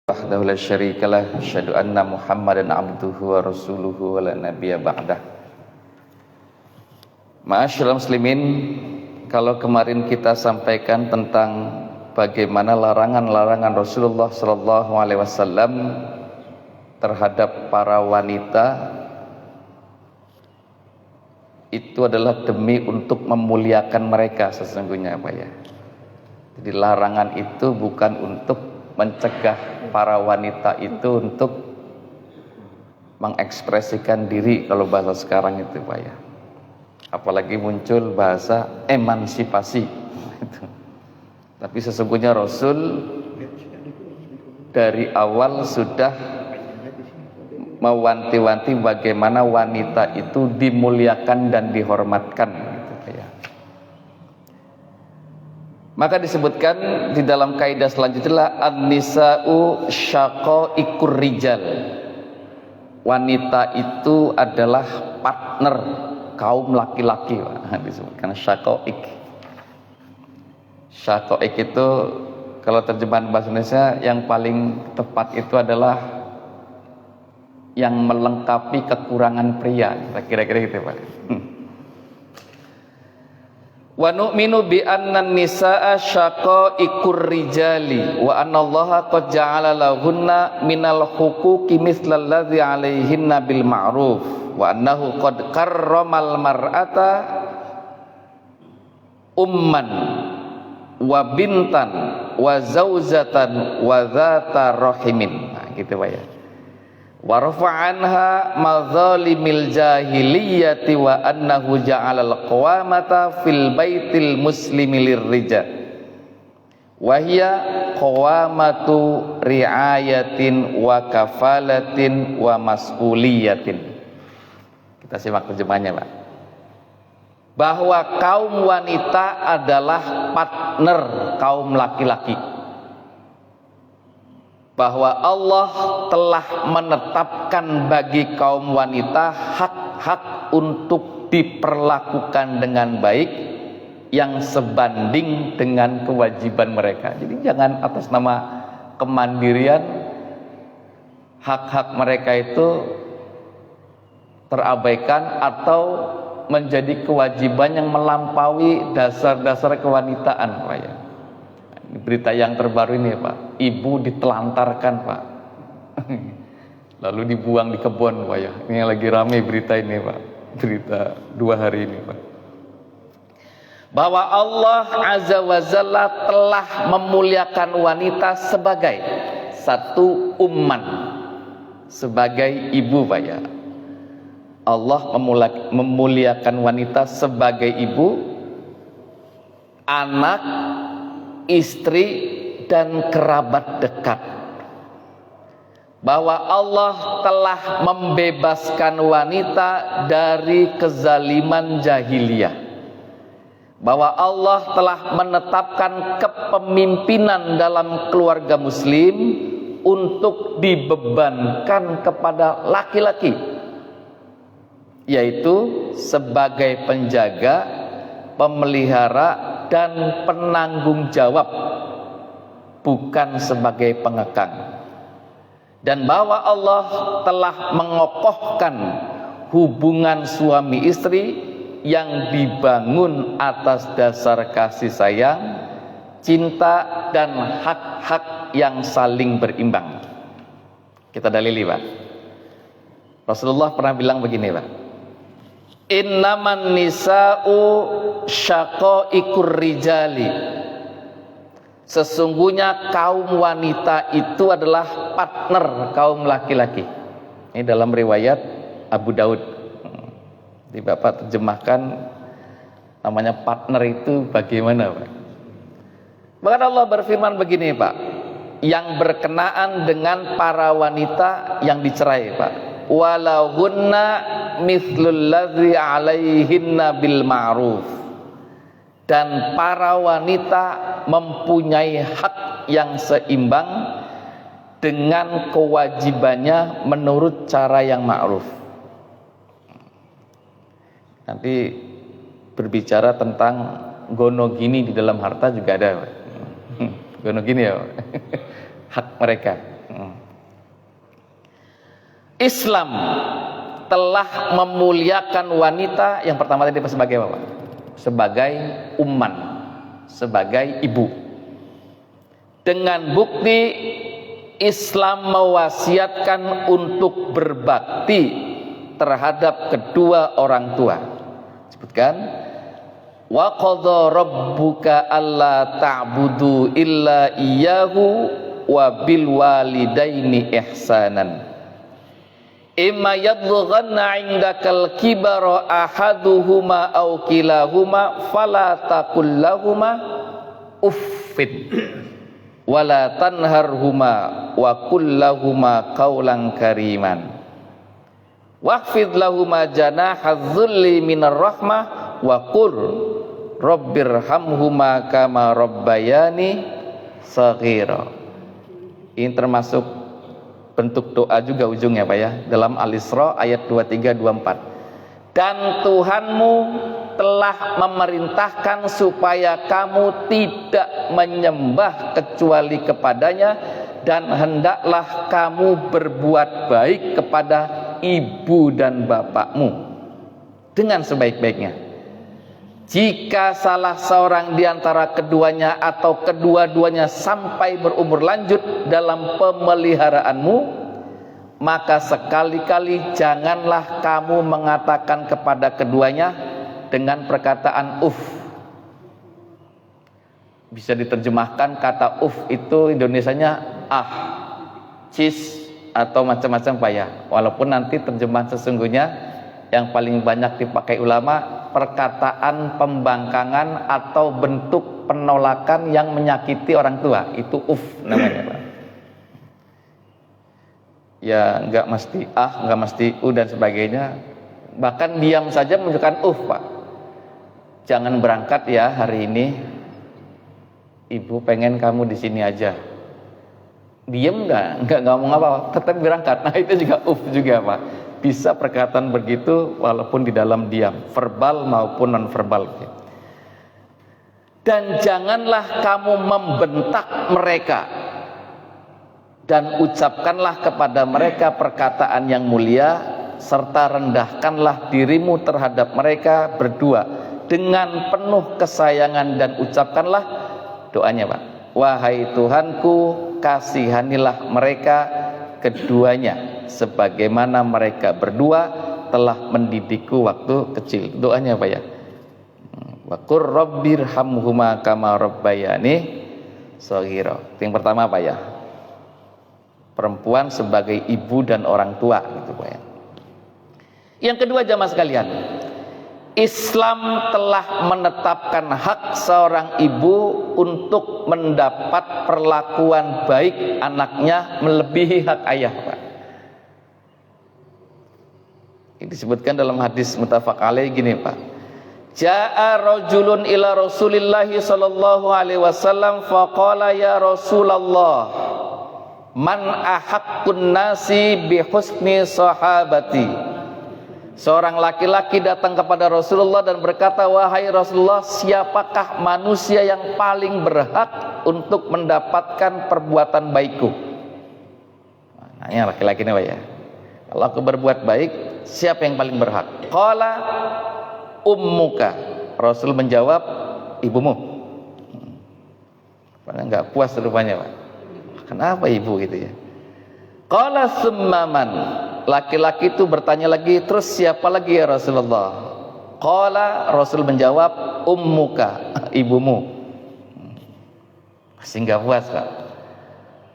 Wahdahu la syarikalah, asyhadu anna Muhammadan abduhu wa rasuluhu wa la nabiyya ba'dah. Ma'asyiral muslimin, kalau kemarin kita sampaikan tentang bagaimana larangan-larangan Rasulullah sallallahu alaihi wasallam terhadap para wanita, itu adalah demi untuk memuliakan mereka sesungguhnya, Pak ya. Jadi larangan itu bukan untuk mencegah para wanita itu untuk mengekspresikan diri, kalau bahasa sekarang itu, Pak ya. Apalagi muncul bahasa emansipasi itu. Tapi sesungguhnya Rasul dari awal sudah mewanti-wanti bagaimana wanita itu dimuliakan dan dihormatkan gitu, Pak ya. Maka disebutkan di dalam kaidah selanjutnya, an-nisa'u syaqaiqur rijal. Wanita itu adalah partner kaum laki-laki, disebutkan syaqaiq. Syaqaiq itu kalau terjemahan bahasa Indonesia yang paling tepat itu adalah yang melengkapi kekurangan pria, kira-kira gitu, Pak. Wa nu'minu bi anna nisaa syaqaiqur rijali wa anna Allaha qad ja'ala lahunna minal huquqi mislal ladzi 'alaihinna bil ma'ruf wa annahu qad karramal mar'ata umman wa bintan wa zaujatan wa dzata rahimin. Nah, gitu, Pak ya. Wa rafa'anha madzalimil jahiliyati wa annahu ja'alal qawamata fil baitil muslimi lirrijal wa hiya qawamatu riayatin wa kafalatin wa mas'uliyatin. Kita simak terjemahannya, Pak. Bahwa kaum wanita adalah partner kaum laki-laki, bahwa Allah telah menetapkan bagi kaum wanita hak-hak untuk diperlakukan dengan baik yang sebanding dengan kewajiban mereka. Jadi jangan atas nama kemandirian hak-hak mereka itu terabaikan atau menjadi kewajiban yang melampaui dasar-dasar kewanitaan, Pak ya. Berita yang terbaru ini, Pak, ibu ditelantarkan, Pak, lalu dibuang di kebun, Pak ya. Ini yang lagi ramai berita ini, Pak, berita 2 hari ini, Pak, bahwa Allah Azza wa Jalla telah memuliakan wanita sebagai satu umman, sebagai ibu, Pak ya. Allah memuliakan wanita sebagai ibu, anak, istri, dan kerabat dekat. Bahwa Allah telah membebaskan wanita dari kezaliman jahiliyah. Bahwa Allah telah menetapkan kepemimpinan dalam keluarga muslim untuk dibebankan kepada laki-laki, yaitu sebagai penjaga, pemelihara, dan penanggung jawab, bukan sebagai pengekang. Dan bahwa Allah telah mengokohkan hubungan suami istri yang dibangun atas dasar kasih sayang, cinta, dan hak-hak yang saling berimbang. Kita dalili, Pak. Rasulullah pernah bilang begini, Pak, innaman nisa'u syaqaiqur rijali. Sesungguhnya kaum wanita itu adalah partner kaum laki-laki. Ini dalam riwayat Abu Daud. Di Bapak terjemahkan namanya partner itu bagaimana, Pak? Maka Allah berfirman begini, Pak, yang berkenaan dengan para wanita yang dicerai, Pak, walahunna mithlul ladzi 'alaihinna bil ma'ruf. Dan para wanita mempunyai hak yang seimbang dengan kewajibannya menurut cara yang ma'ruf. Nanti berbicara tentang gonogini di dalam harta juga ada, Gonogini ya, hak mereka. Islam telah memuliakan wanita yang pertama tadi sebagai apa? Sebagai umman, sebagai ibu. Dengan bukti Islam mewasiatkan untuk berbakti terhadap kedua orang tua. Sebutkan, wa qadha rabbuka alla ta'budu illa iyyahu wa bil walidaini ihsanan. Imma yadlughanna 'indakal kibara ahaduhuma aw kilahuma fala taqul lahumā uffin wala tanharhuma wa qul lahumā qawlan kariman waqfid lahumā janāhadz-dzulli minar rahmah wa qul rabbirhamhumā kamā rabbayani shaghira. Ini termasuk bentuk doa juga ujungnya Pak ya, dalam Al-Isra ayat 23-24. Dan Tuhanmu telah memerintahkan supaya kamu tidak menyembah kecuali kepadanya, dan hendaklah kamu berbuat baik kepada ibu dan bapakmu dengan sebaik-baiknya. Jika salah seorang di antara keduanya atau kedua-duanya sampai berumur lanjut dalam pemeliharaanmu, maka sekali-kali janganlah kamu mengatakan kepada keduanya dengan perkataan uf. Bisa diterjemahkan kata uf itu Indonesianya ah, cis, atau macam-macam Pak ya. Walaupun nanti terjemahan sesungguhnya yang paling banyak dipakai ulama, perkataan pembangkangan atau bentuk penolakan yang menyakiti orang tua, itu uf namanya Pak. Ya nggak mesti ah, nggak mesti u dan sebagainya, bahkan diam saja menunjukkan uf Pak. Jangan berangkat ya hari ini, ibu pengen kamu di sini aja. Diem nggak ngomong apa, tetap berangkat. Nah itu juga uf juga Pak. Bisa perkataan begitu walaupun di dalam diam, verbal maupun non verbal. Dan janganlah kamu membentak mereka, dan ucapkanlah kepada mereka perkataan yang mulia, serta rendahkanlah dirimu terhadap mereka berdua dengan penuh kesayangan, dan ucapkanlah doanya Pak, wahai Tuhanku, kasihanilah mereka keduanya sebagaimana mereka berdua telah mendidikku waktu kecil. Doanya apa ya? Wa qur rabbirhamhuma kama rabbayani shaghira. Yang pertama apa ya? Perempuan sebagai ibu dan orang tua gitu Pak ya. Yang kedua jamaah sekalian, Islam telah menetapkan hak seorang ibu untuk mendapat perlakuan baik anaknya melebihi hak ayah Pak. Ini disebutkan dalam hadis muttafaq alaih gini Pak. Ja'a rajulun ila Rasulillah sallallahu alaihi wasallam faqala ya Rasulullah man ahaqqun nasi bi husni sahabati. Seorang laki-laki datang kepada Rasulullah dan berkata, wahai Rasulullah, siapakah manusia yang paling berhak untuk mendapatkan perbuatan baikku? Nah, nanya laki-laki ini Pak ya. Kalau aku berbuat baik, siapa yang paling berhak? Qala ummuka. Rasul menjawab, ibumu. Karena nggak puas rupanya Pak. Kenapa ibu gitu ya? Qala summaman. Laki-laki itu bertanya lagi, terus siapa lagi ya Rasulullah? Qala, Rasul menjawab, ummuka, ibumu. Masih nggak puas Pak.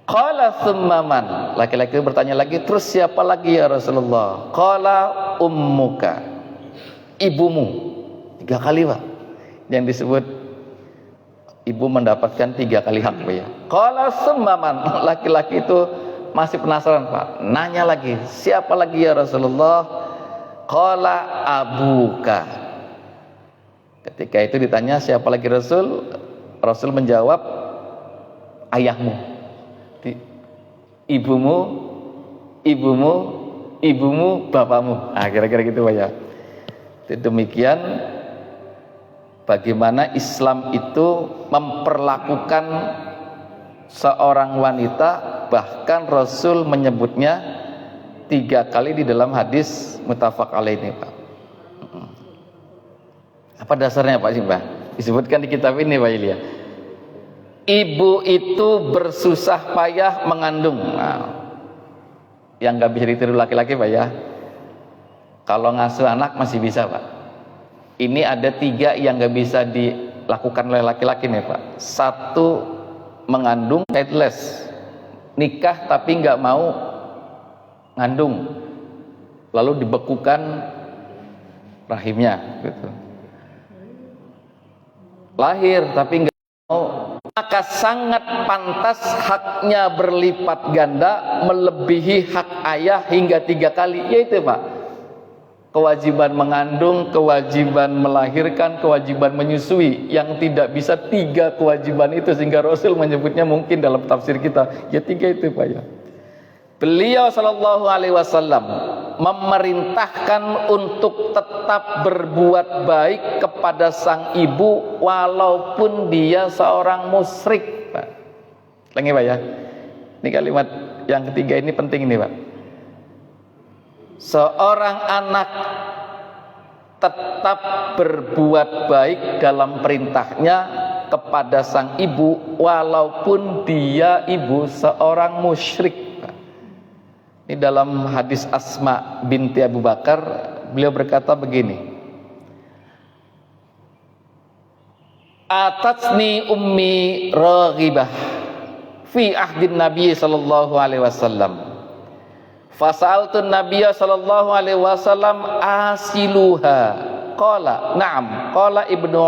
Qala summaman. Laki-laki bertanya lagi, terus siapa lagi ya Rasulullah? Qala ummuka, ibumu. 3 kali Pak yang disebut ibu mendapatkan 3 kali hak Pak ya. Qala summaman. Laki-laki itu masih penasaran Pak, nanya lagi, siapa lagi ya Rasulullah? Qala abuka. Ketika itu ditanya siapa lagi Rasul, Rasul menjawab ayahmu. Ibumu, ibumu, ibumu, bapakmu. Nah, kira-kira gitu Pak ya. Demikian bagaimana Islam itu memperlakukan seorang wanita, bahkan Rasul menyebutnya 3 kali di dalam hadis muttafaq alaih ini Pak. Apa dasarnya Pak Simbah? Disebutkan di kitab ini Pak Ilya. Ibu itu bersusah payah mengandung. Nah, yang nggak bisa ditiru laki-laki Pak ya. Kalau ngasuh anak masih bisa Pak. Ini ada 3 yang nggak bisa dilakukan oleh laki-laki nih Pak. 1, mengandung childless, nikah tapi nggak mau ngandung, lalu dibekukan rahimnya gitu. Lahir tapi nggak mau, maka sangat pantas haknya berlipat ganda melebihi hak ayah hingga 3 kali, yaitu Pak, kewajiban mengandung, kewajiban melahirkan, kewajiban menyusui, yang tidak bisa 3 kewajiban itu, sehingga Rasul menyebutnya mungkin dalam tafsir kita ya 3 itu Pak ya. Beliau sallallahu alaihi wasallam memerintahkan untuk tetap berbuat baik kepada sang ibu walaupun dia seorang musyrik Pak. Lagi Pak ya. Ini kalimat yang ketiga ini penting nih Pak. Seorang anak tetap berbuat baik dalam perintahnya kepada sang ibu walaupun dia ibu seorang musyrik. Ini dalam hadis Asma binti Abu Bakar, beliau berkata begini, Atatsni ummi raghibah fi ahdin Nabi sallallahu alaihi wasallam. Fasa'altun Nabiya sallallahu alaihi wasallam asiluha. Qala na'am. Qala Ibnu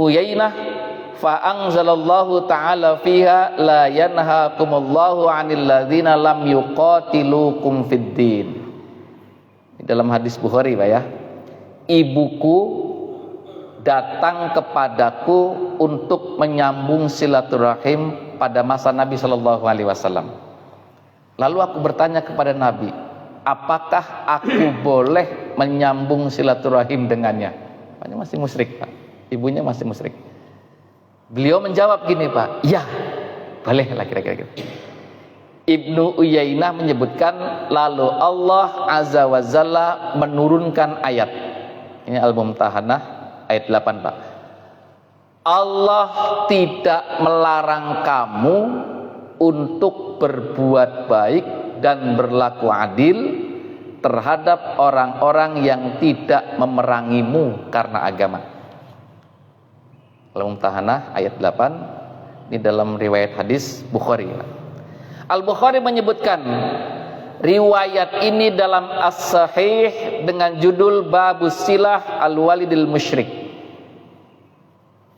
Uyainah fa anzalallahu ta'ala fiha la yanhaakumullahu 'anil ladzina lam yuqatilukum fid din. Dalam hadis Bukhari Pak ya. Ibuku datang kepadaku untuk menyambung silaturahim pada masa Nabi sallallahu alaihi wasallam. Lalu aku bertanya kepada Nabi, apakah aku boleh menyambung silaturahim dengannya? Bapaknya masih musyrik Pak, ibunya masih musyrik. Beliau menjawab gini Pak, ya boleh lah kira-kira gitu. Ibnu Uyainah menyebutkan, lalu Allah Azza wa Jalla menurunkan ayat, ini Al-Mumtahanah ayat 8 Pak. Allah tidak melarang kamu untuk berbuat baik dan berlaku adil terhadap orang-orang yang tidak memerangimu karena agama. Al-Mumtahanah ayat 8, ini dalam riwayat hadis Bukhari. Al-Bukhari menyebutkan riwayat ini dalam As-Sahih dengan judul Babus Silah Al-Walidil Musyrik.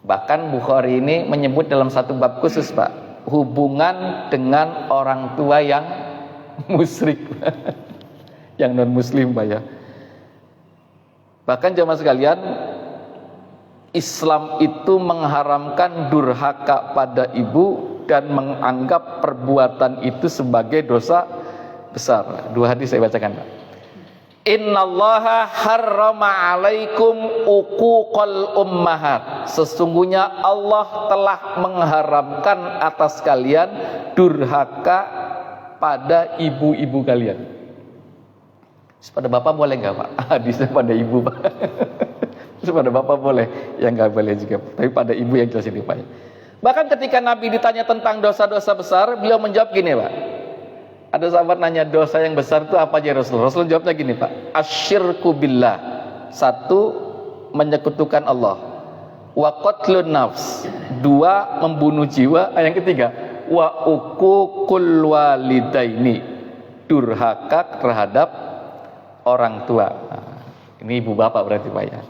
Bahkan Bukhari ini menyebut dalam satu bab khusus Pak, hubungan dengan orang tua yang musyrik yang non muslim Pak ya. Bahkan jemaah sekalian, Islam itu mengharamkan durhaka pada ibu dan menganggap perbuatan itu sebagai dosa besar. 2 hadis saya bacakan Pak. Innallaha harrama alaikum uquqal ummahat. Sesungguhnya Allah telah mengharamkan atas kalian durhaka pada ibu-ibu kalian. Pada bapak boleh nggak Pak? Hadisnya pada ibu Pak. Pada bapak boleh, yang nggak boleh juga. Tapi pada ibu yang jelas ini Pak. Bahkan ketika Nabi ditanya tentang dosa-dosa besar, beliau menjawab gini Pak. Ada sahabat nanya, dosa yang besar itu apa aja Rasul? Rasul jawabnya gini Pak, asyirku billah. 1, menyekutukan Allah. Wa qatlun nafs. 2, membunuh jiwa. Yang ketiga, wa uququl walidaini. Durhaka terhadap orang tua. Nah, ini ibu bapak berarti Pak ya.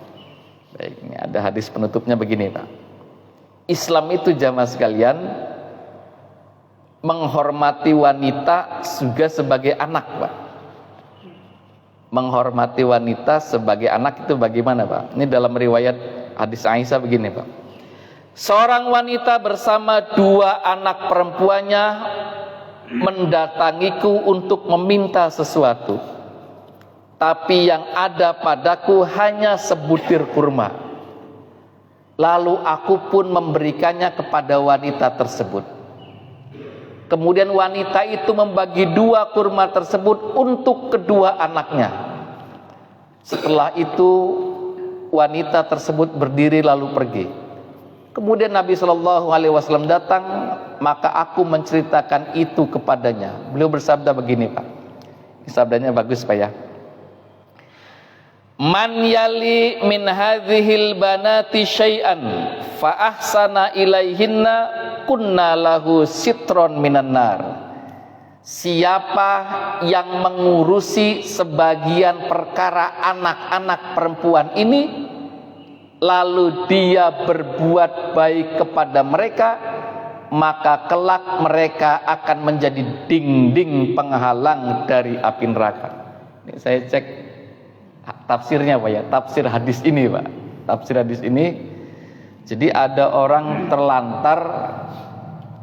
Baik, ini ada hadis penutupnya begini Pak. Islam itu jamaah sekalian menghormati wanita juga sebagai anak Pak. Menghormati wanita sebagai anak itu bagaimana Pak? Ini dalam riwayat hadis Aisyah begini Pak. Seorang wanita bersama 2 anak perempuannya mendatangiku untuk meminta sesuatu, tapi yang ada padaku hanya sebutir kurma. Lalu aku pun memberikannya kepada wanita tersebut. Kemudian wanita itu membagi 2 kurma tersebut untuk kedua anaknya. Setelah itu wanita tersebut berdiri lalu pergi. Kemudian Nabi Shallallahu Alaihi Wasallam datang, maka aku menceritakan itu kepadanya. Beliau bersabda begini, Pak. Sabdanya bagus, Pak ya. Man yali min hadhil banati syai'an fa ahsana ilaihinna kunna lahu sitron minan nar. Siapa yang mengurusi sebagian perkara anak-anak perempuan ini, lalu dia berbuat baik kepada mereka, maka kelak mereka akan menjadi dinding penghalang dari api neraka. Ini saya cek tafsirnya, Pak ya, tafsir hadis ini, Pak. Tafsir hadis ini, jadi ada orang terlantar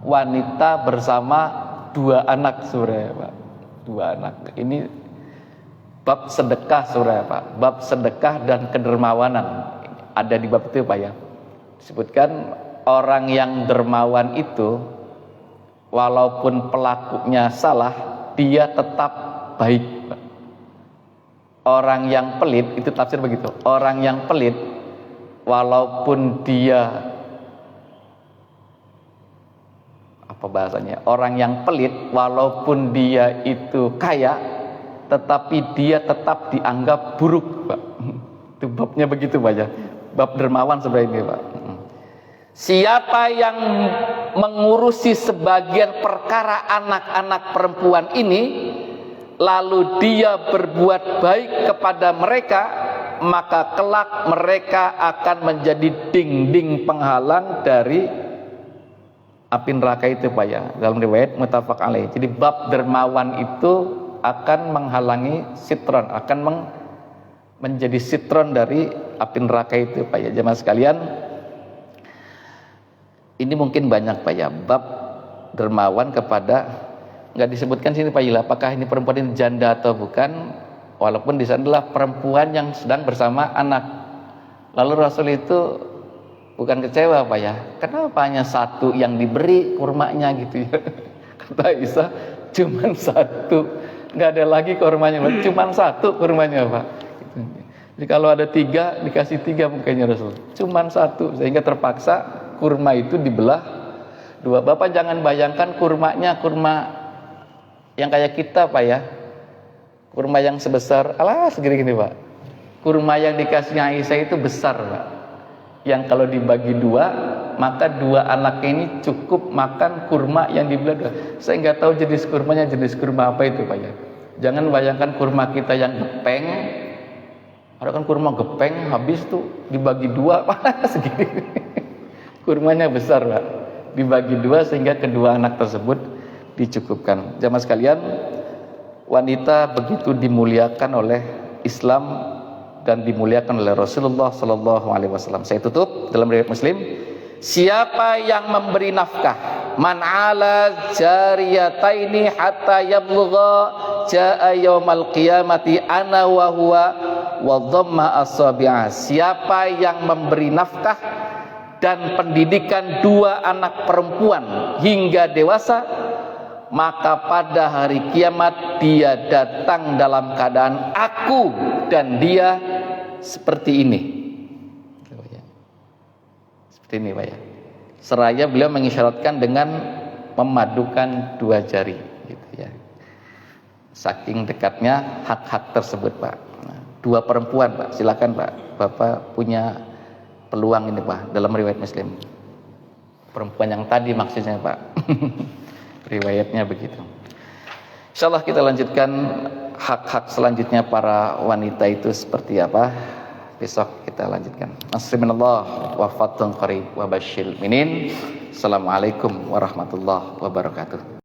wanita bersama 2 anak, saudara, Pak. 2 anak. Ini bab sedekah, saudara, Pak. Bab sedekah dan kedermawanan. Ada di bab itu, Pak ya. Disebutkan orang yang dermawan itu walaupun pelakunya salah, dia tetap baik, Pak. Orang yang pelit, itu tafsir begitu. Orang yang pelit walaupun dia, apa bahasanya? Orang yang pelit walaupun dia itu kaya, tetapi dia tetap dianggap buruk, Pak. Itu babnya begitu, Pak ya. Bab dermawan sebenarnya ini, Pak. Siapa yang mengurusi sebagian perkara anak-anak perempuan ini, lalu dia berbuat baik kepada mereka, maka kelak mereka akan menjadi dinding penghalang dari api neraka itu, Pak ya. Dalam riwayat muttafaq alaih. Jadi bab dermawan itu akan menghalangi sitron, akan menjadi sitron dari api neraka itu, Pak ya. Jemaah sekalian, ini mungkin banyak, Pak ya, bab dermawan kepada, nggak disebutkan sini, Pak ya, apakah ini perempuan ini janda atau bukan, walaupun di sana adalah perempuan yang sedang bersama anak. Lalu Rasul itu bukan kecewa, Pak ya, kenapa hanya 1 yang diberi kurmanya gitu ya. Kata Aisyah, cuman 1, nggak ada lagi kurmanya, cuman 1 kurmanya, Pak. Jadi kalau ada 3, dikasih 3 mukanya Rasul, cuman 1, sehingga terpaksa kurma itu dibelah 2. Bapak jangan bayangkan kurmanya kurma yang kayak kita, Pak ya, kurma yang sebesar segini gini, Pak. Kurma yang dikasihnya Aisyah itu besar, Pak, yang kalau dibagi 2, maka 2 anak ini cukup makan kurma yang dibelah 2. Saya nggak tahu jenis kurmanya, jenis kurma apa itu, Pak ya. Jangan bayangkan kurma kita yang gepeng. Ada kan kurma gepeng, habis tuh dibagi 2, segini. Kurmanya besar, Pak, dibagi 2 sehingga kedua anak tersebut dicukupkan. Jamaah sekalian, wanita begitu dimuliakan oleh Islam dan dimuliakan oleh Rasulullah Sallallahu Alaihi Wasallam. Saya tutup dalam riwayat Muslim, siapa yang memberi nafkah, man ala jariyataini hatta yablugha jaa yaumal qiyamati ana wa huwa wa dhamma asabi'a. Siapa yang memberi nafkah dan pendidikan 2 anak perempuan hingga dewasa, maka pada hari kiamat dia datang dalam keadaan aku dan dia seperti ini. Seperti ini, Pak ya. Seraya beliau mengisyaratkan dengan memadukan 2 jari, gitu ya. Saking dekatnya hak-hak tersebut, Pak. 2 perempuan, Pak. Silakan, Pak. Bapak punya peluang ini, Pak, dalam riwayat Muslim. Perempuan yang tadi maksudnya, Pak. Riwayatnya begitu. Insyaallah kita lanjutkan hak-hak selanjutnya para wanita itu seperti apa. Besok kita lanjutkan. Nasrullah wa fatun qarib wa basyil minin. Assalamualaikum warahmatullahi wabarakatuh.